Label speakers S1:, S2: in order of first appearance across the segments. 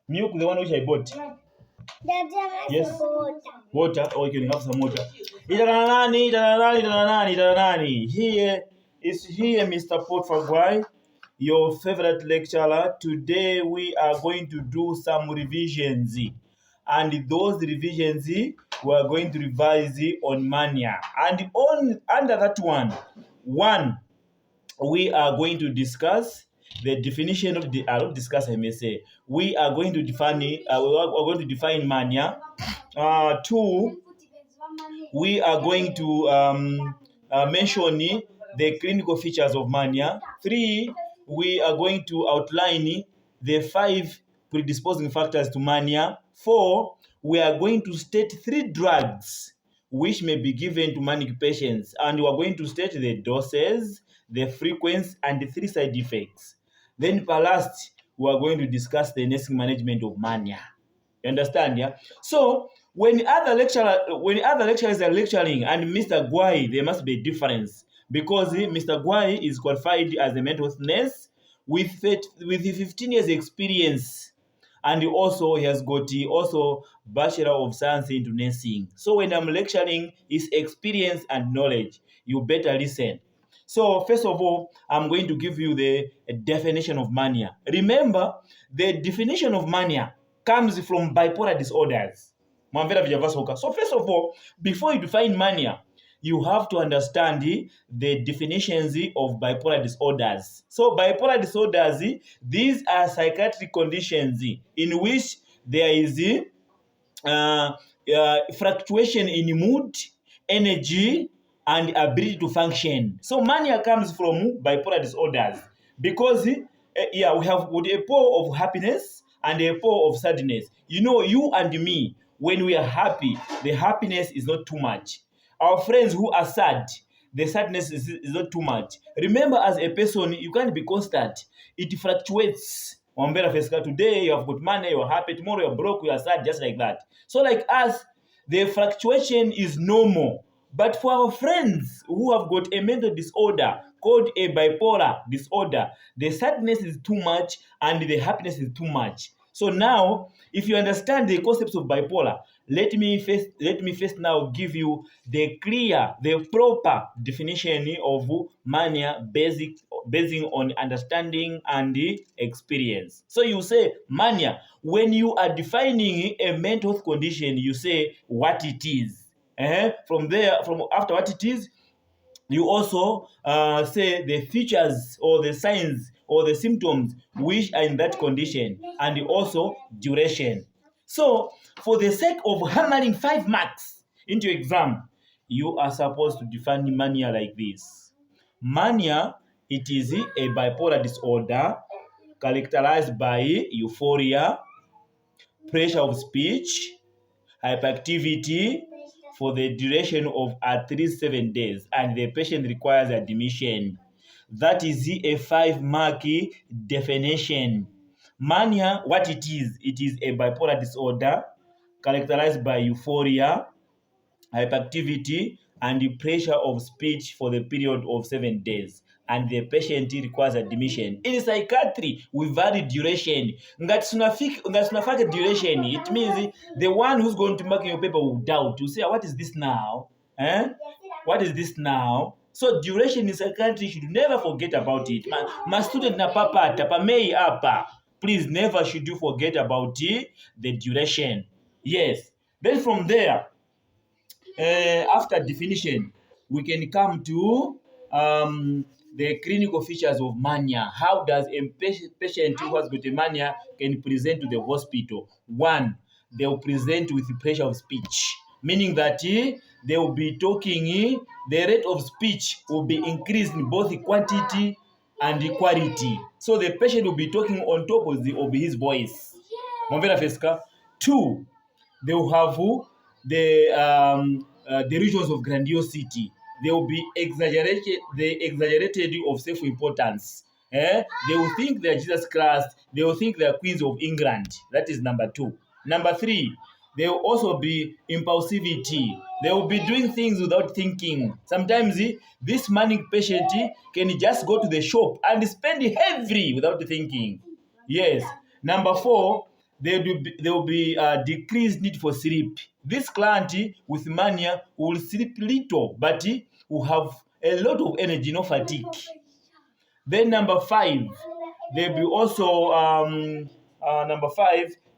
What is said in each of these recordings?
S1: Milk, the one which I bought. Yes. Water. Or you can have some water. Here is Mr. Potfagwai, your favorite lecturer. Today we are going to do some revisions. And those revisions we are going to revise on mania. And under that one, we are going to discuss the definition of the I may say. We are going to define mania. Two, we are going to mention the clinical features of mania. Three, we are going to outline the 5 predisposing factors to mania. 4, we are going to state 3 drugs which may be given to manic patients, and we are going to state the doses, the frequency, and the 3 side effects. Then last, we are going to discuss the nursing management of mania. You understand, yeah? So when other lecturers are lecturing and Mr. Gwai, there must be a difference, because Mr. Gwai is qualified as a mental health nurse with 15 years experience, and he has got Bachelor of Science into nursing. So when I'm lecturing his experience and knowledge, you better listen. So first of all, I'm going to give you the definition of mania. Remember, the definition of mania comes from bipolar disorders. So first of all, before you define mania, you have to understand the definitions of bipolar disorders. So bipolar disorders, these are psychiatric conditions in which there is fluctuation in mood, energy, and ability to function. So mania comes from bipolar disorders because we have a pole of happiness and a pole of sadness. You know, you and me, when we are happy, the happiness is not too much. Our friends who are sad, the sadness is not too much. Remember, as a person, you can't be constant. It fluctuates. Today you have got money, you're happy. Tomorrow you're broke, you are sad, just like that. So like us, the fluctuation is normal. But for our friends who have got a mental disorder called a bipolar disorder, the sadness is too much and the happiness is too much. So now, if you understand the concepts of bipolar, let me first now give you the proper definition of mania basing on understanding and experience. So you say mania, when you are defining a mental health condition, you say what it is. From after what it is, you also say the features or the signs or the symptoms which are in that condition, and also duration. So for the sake of hammering 5 marks into exam, you are supposed to define mania like this. Mania, it is a bipolar disorder characterized by euphoria, pressure of speech, hyperactivity for the duration of at least 7 days, and the patient requires admission. That is a 5-mark definition. Mania, what it is a bipolar disorder characterized by euphoria, hyperactivity, and the pressure of speech for the period of 7 days, and the patient requires admission. In psychiatry, we vary duration. Ngatunafaka duration, it means the one who's going to mark your paper will doubt. You say, what is this now? What is this now? So duration in psychiatry, should never forget about it. My student na papa tapamei apa. Please never should you forget about the duration. Yes. Then from there, after definition, we can come to the clinical features of mania. How does a patient who has got a mania can present to the hospital? 1, they will present with pressure of speech, meaning that they will be talking, the rate of speech will be increased in both quantity and quality. So the patient will be talking on top of his voice. 2, they will have the regions of grandiosity. They will be exaggerated of self-importance. They will think they are Jesus Christ. They will think they are queens of England. That is number 2. Number 3, there will also be impulsivity. They will be doing things without thinking. Sometimes this manic patient can just go to the shop and spend heavily without thinking. Yes. Number 4, there will be decreased need for sleep. This client with mania will sleep little, but will have a lot of energy, no fatigue. Then number 5, there will be also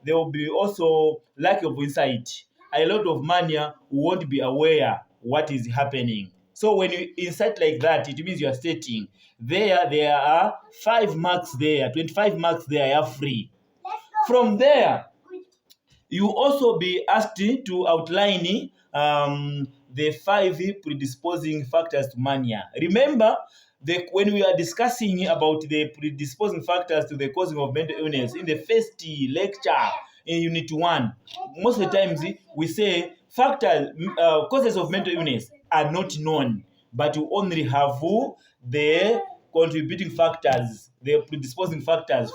S1: there will be also lack of insight. A lot of mania won't be aware what is happening. So when you incite like that, it means you are stating there are 5 marks there, 25 marks there are free. From there, you also be asked to outline the 5 predisposing factors to mania. Remember, when we are discussing about the predisposing factors to the causing of mental illness in the first lecture in Unit 1, most of the times we say causes of mental illness are not known, but you only have the contributing factors, the predisposing factors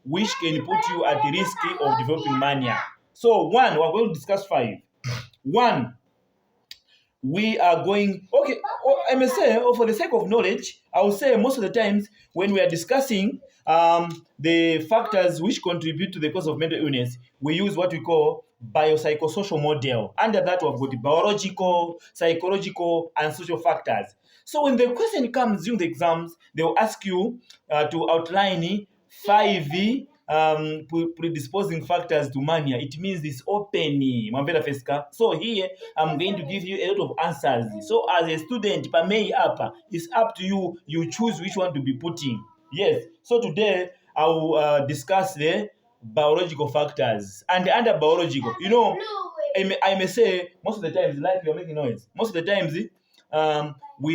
S1: which can put you at the risk of developing mania. So we're going to discuss 5. 1, we are going, I may say, for the sake of knowledge, I will say most of the times when we are discussing the factors which contribute to the cause of mental illness, we use what we call biopsychosocial model. Under that, we've got the biological, psychological, and social factors. So when the question comes during the exams, they will ask you to outline 5 predisposing factors to mania. It means it's open. So here, I'm going to give you a lot of answers. So as a student, it's up to you. You choose which one to be putting. Yes. So today, I will discuss the biological factors. And under biological, I may say, most of the times, like you're making noise, most of the times, we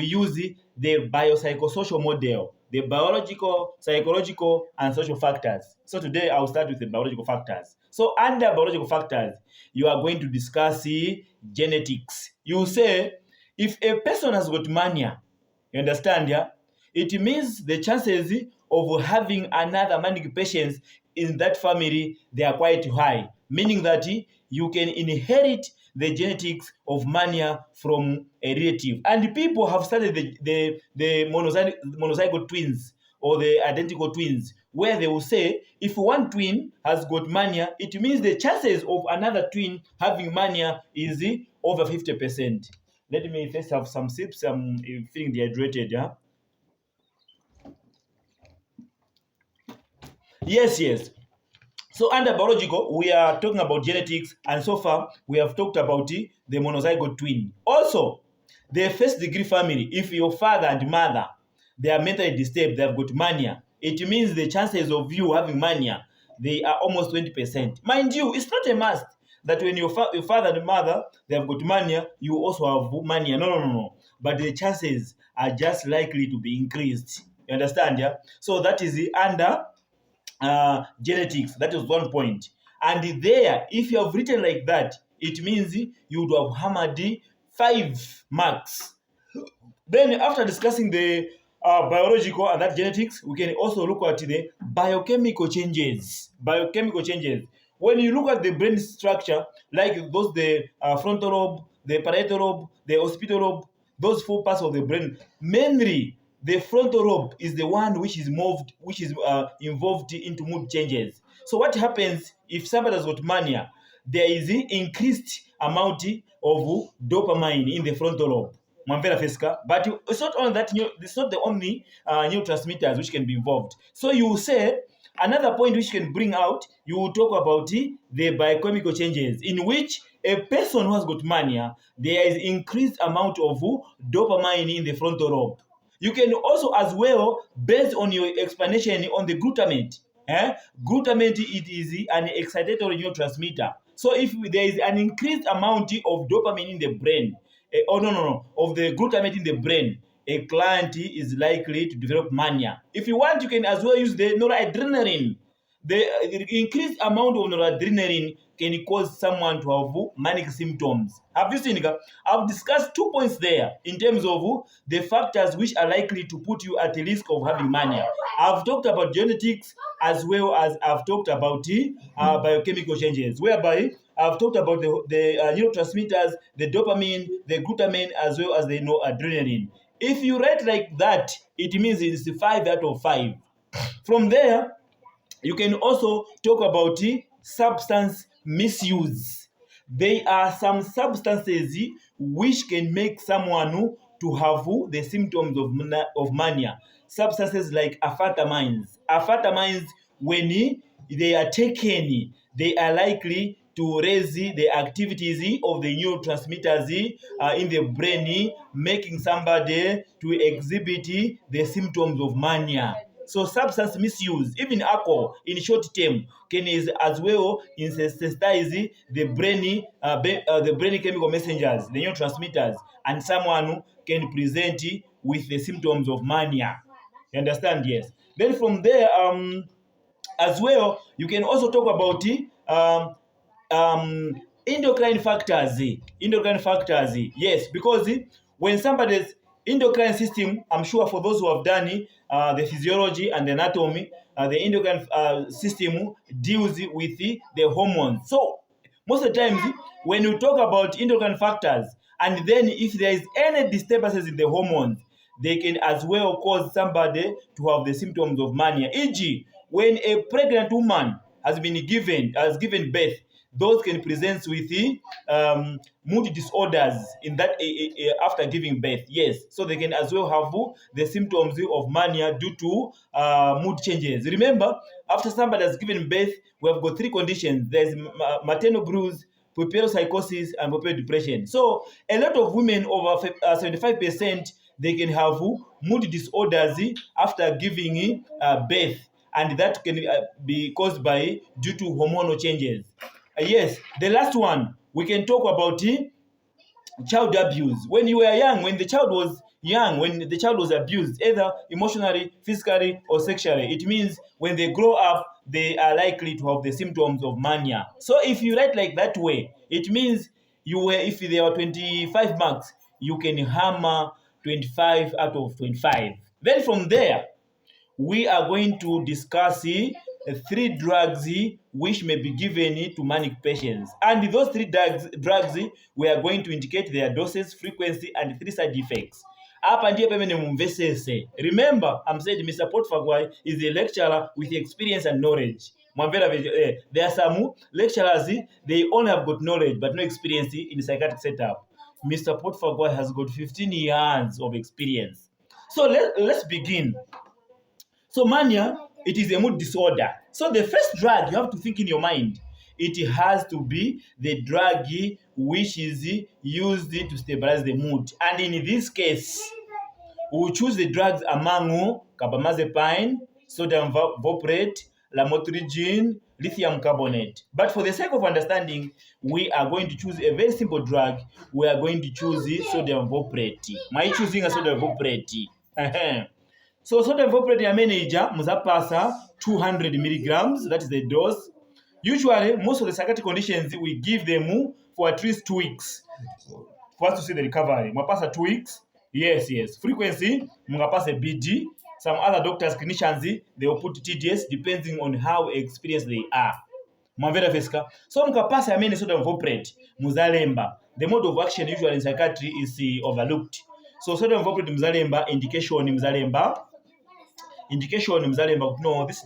S1: use the biopsychosocial model, the biological, psychological, and social factors. So today I'll start with the biological factors. So under biological factors, you are going to discuss genetics. You say, if a person has got mania, you understand, yeah? It means the chances of having another manic patient in that family, they are quite high, meaning that you can inherit the genetics of mania from a relative. And people have studied the monozygote twins or the identical twins, where they will say if one twin has got mania, it means the chances of another twin having mania is over 50%. Let me first have some sips. I'm feeling dehydrated. Yeah. Yes. So under biological, we are talking about genetics, and so far we have talked about the monozygote twin. Also, the first degree family, if your father and mother, they are mentally disturbed, they have got mania, it means the chances of you having mania, they are almost 20%. Mind you, it's not a must that when your father and mother, they have got mania, you also have mania. No. But the chances are just likely to be increased. You understand, yeah? So that is under genetics. That is one point. And there, if you have written like that, it means you would have hammered 5 marks. Then after discussing the biological and that genetics, we can also look at the biochemical changes. When you look at the brain structure, like those the frontal lobe, the parietal lobe, the occipital lobe, those 4 parts of the brain, mainly the frontal lobe is the one which is involved into mood changes. So what happens if somebody has got mania? There is an increased amount of dopamine in the frontal lobe. But it's not only that. It's not the only neurotransmitters which can be involved. So you will say another point which can bring out. You will talk about the biochemical changes in which a person who has got mania, there is increased amount of dopamine in the frontal lobe. You can also as well, based on your explanation on the glutamate. Glutamate, it is an excitatory neurotransmitter. So if there is an increased amount of dopamine in the brain, of the glutamate in the brain, a client is likely to develop mania. If you want, you can as well use the noradrenaline. The increased amount of noradrenaline can cause someone to have manic symptoms. Have you seen? I've discussed 2 points there in terms of the factors which are likely to put you at the risk of having mania. I've talked about genetics as well as I've talked about biochemical changes, whereby I've talked about the neurotransmitters, the dopamine, the glutamine, as well as the noradrenaline. If you write like that, it means it's 5 out of 5. From there, You can also talk about substance misuse. There are some substances which can make someone to have the symptoms of mania. Substances like amphetamines. Amphetamines, when they are taken, they are likely to raise the activities of the neurotransmitters in the brain, making somebody to exhibit the symptoms of mania. So substance misuse, even alcohol in short term, can as well sensitize the brain chemical messengers, the neurotransmitters, and someone can present with the symptoms of mania. You understand? Yes. Then from there, as well, you can also talk about endocrine factors. Endocrine factors, yes, because when somebody's endocrine system, I'm sure for those who have done the physiology and the anatomy, the endocrine system deals with the hormones. So most of the times, when you talk about endocrine factors, and then if there is any disturbances in the hormones, they can as well cause somebody to have the symptoms of mania. E.g., when a pregnant woman has given birth, those can present with mood disorders in that after giving birth. Yes, so they can as well have the symptoms of mania due to mood changes. Remember, after somebody has given birth, we have got three conditions. There's maternal blues, puerperal psychosis, and puerperal depression. So a lot of women, over 75%, they can have mood disorders after giving birth, and that can be caused by due to hormonal changes. Yes, the last one we can talk about child abuse. When you were young, when the child was young, when the child was abused, either emotionally, physically, or sexually, it means when they grow up, they are likely to have the symptoms of mania. So if you write like that way, it means if there are 25 marks, you can hammer 25 out of 25. Then from there, we are going to discuss three drugs which may be given to manic patients. And those three drugs we are going to indicate their doses, frequency, and three side effects. Hapa ndiye pemene mumvesese. Remember, I'm saying Mr. Potfagwai is a lecturer with experience and knowledge. There are some lecturers, they only have got knowledge but no experience in psychiatric setup. Mr. Potfagwai has got 15 years of experience. So let's begin. So mania, it is a mood disorder. So the first drug you have to think in your mind, it has to be the drug which is used to stabilize the mood. And in this case, we will choose the drugs among carbamazepine, sodium valproate, lamotrigine, lithium carbonate. But for the sake of understanding, we are going to choose a very simple drug. We are going to choose sodium valproate. My choosing a sodium valproate. So sodium valproate ya manager muzapasa 200 milligrams, that is the dose. Usually, most of the psychiatric conditions, we give them for at least 2 weeks for us to see the recovery. Mapasa 2 weeks. Yes. Frequency, mungapasa BD. Some other doctors, clinicians, they will put TDS depending on how experienced they are. Mwavera feska. So mukapasa ya mene sodium valproate muzalemba. The mode of action usually in psychiatry is overlooked. So sodium valproate muzalemba, indication muzalemba. No, this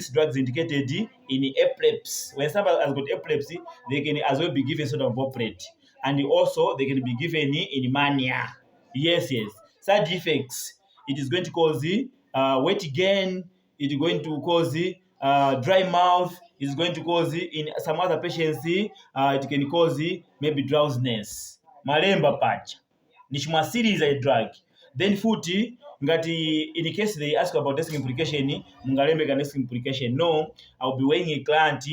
S1: drug is indicated in epilepsy. When somebody has got epilepsy, they can as well be given sodium valproate, and also they can be given in mania. Yes. Side effects: it is going to cause weight gain. It is going to cause dry mouth. It is going to cause in some other patients. It can cause maybe drowsiness. Malemba patch. Nishma series a drug. Then futi ngati in case they ask about desk implication, mungalembe desk implication. No, I'll be weighing a client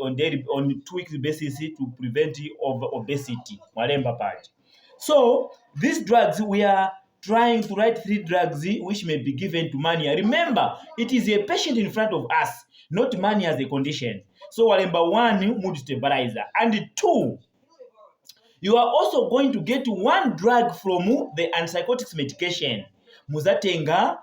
S1: on 2 weeks basis to prevent obesity. Malemba part. So these drugs, we are trying to write 3 drugs which may be given to mania. Remember, it is a patient in front of us, not mania as a condition. So walemba 1, mood stabilizer, and 2, you are also going to get 1 drug from the antipsychotics medication. Muzatenga,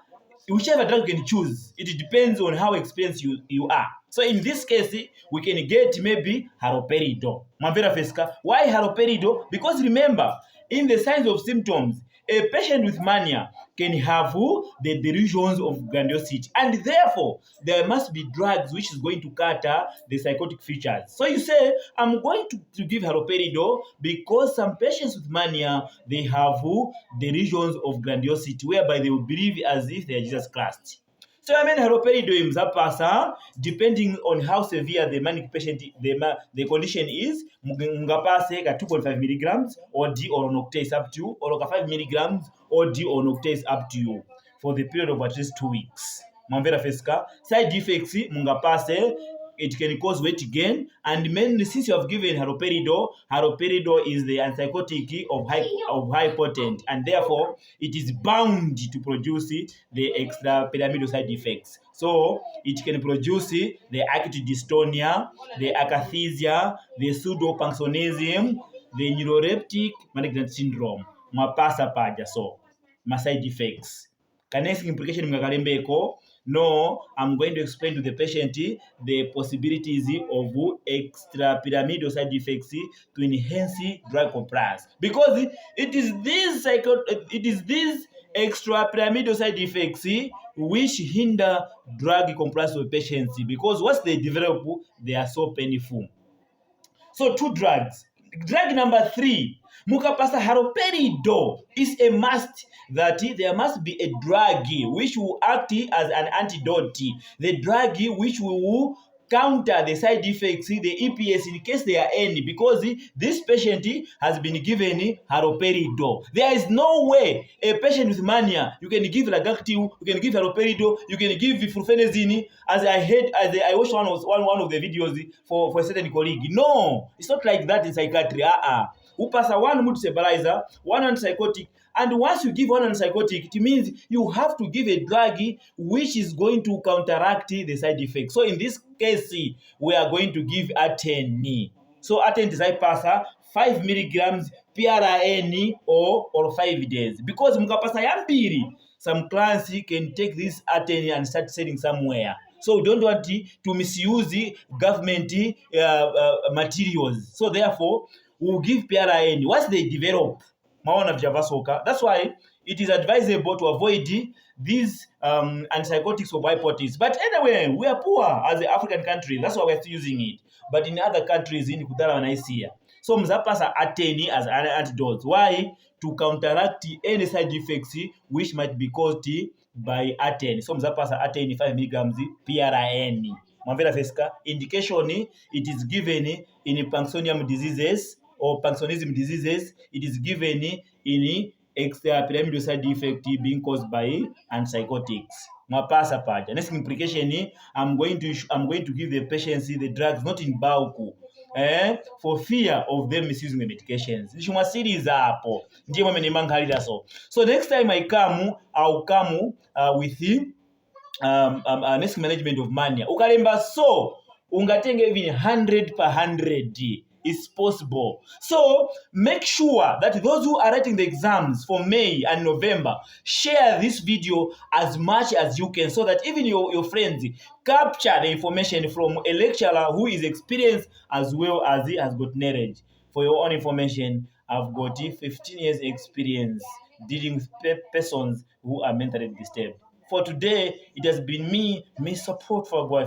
S1: whichever drug you can choose. It depends on how experienced you are. So in this case, we can get maybe haloperidol. Mavera feska. Why haloperidol? Because remember, in the signs of symptoms, a patient with mania can have the delusions of grandiosity, and therefore there must be drugs which is going to cater the psychotic features. So you say, I'm going to give haloperidol because some patients with mania, they have delusions of grandiosity, whereby they will believe as if they are Jesus Christ. So I mean haloperidol mzapasa depending on how severe the manic patient the condition is, mungapase ka 2.5 milligrams or D or noctase up to you, or ka 5 milligrams or D or noctase up to you for the period of at least 2 weeks. Mwamvera feska. Side effects mungapase, it can cause weight gain, and mainly since you have given haloperidol is the antipsychotic of high potent, and therefore it is bound to produce the extrapyramidal side effects. So it can produce the acute dystonia, the akathisia, the pseudopansonism, the neuroleptic malignant syndrome. Mwapasa paja so my side effects. Next implication mngakalembeko. No, I'm going to explain to the patient the possibilities of extrapyramidal side effects to enhance drug compliance, because it is these extrapyramidal side effects which hinder drug compliance of patients, because once they develop, they are so painful. So 2 drugs. Drug number 3, mukapasa haloperidol is a must, that there must be a drug which will act as an antidote, the drug which will counter the side effects, the EPS, in case there are any, because this patient has been given haloperidol. There is no way a patient with mania, you can give Lagactil, you can give haloperidol, you can give fluphenazine, as I watched one of the videos for a certain colleague. No, it's not like that in psychiatry. Upasa one mood stabilizer, one antipsychotic, and once you give one antipsychotic, it means you have to give a drug which is going to counteract the side effects. So in this case, we are going to give Ateni. So Ateni is ipasa 5 milligrams PRN or 5 days. Because mukapasa yambiri, some clients can take this Ateni and start selling somewhere. So we don't want to misuse government materials. So therefore, we'll give PRN once they develop. That's why it is advisable to avoid these antipsychotics of hypothesis. But anyway, we are poor as an African country. That's why we're still using it. But in other countries, in Kudala and Isia, so mzapasa Ateni as an antidote. Why? To counteract any side effects which might be caused by Ateni. So mzapasa Ateni 5 milligrams PRN. Mwamvera feska. Indication, it is given in Parkinsonian diseases or Parkinsonism diseases. It is given in extrapyramidal side effect being caused by antipsychotics. Mwapasa paja. Next implication, I'm going to give the patients the drugs not in bulk, for fear of them misusing the medications. Nishuma series hapo. Ndiye mwe nimangalira so next time I'll come with next management of mania. Ukalemba so ungatenge even 100 per 100 is possible. So make sure that those who are writing the exams for May and November share this video as much as you can, so that even your friends capture the information from a lecturer who is experienced as well as he has got knowledge. For your own information, I've got 15 years experience dealing with persons who are mentally disturbed. For today, it has been me support for boy.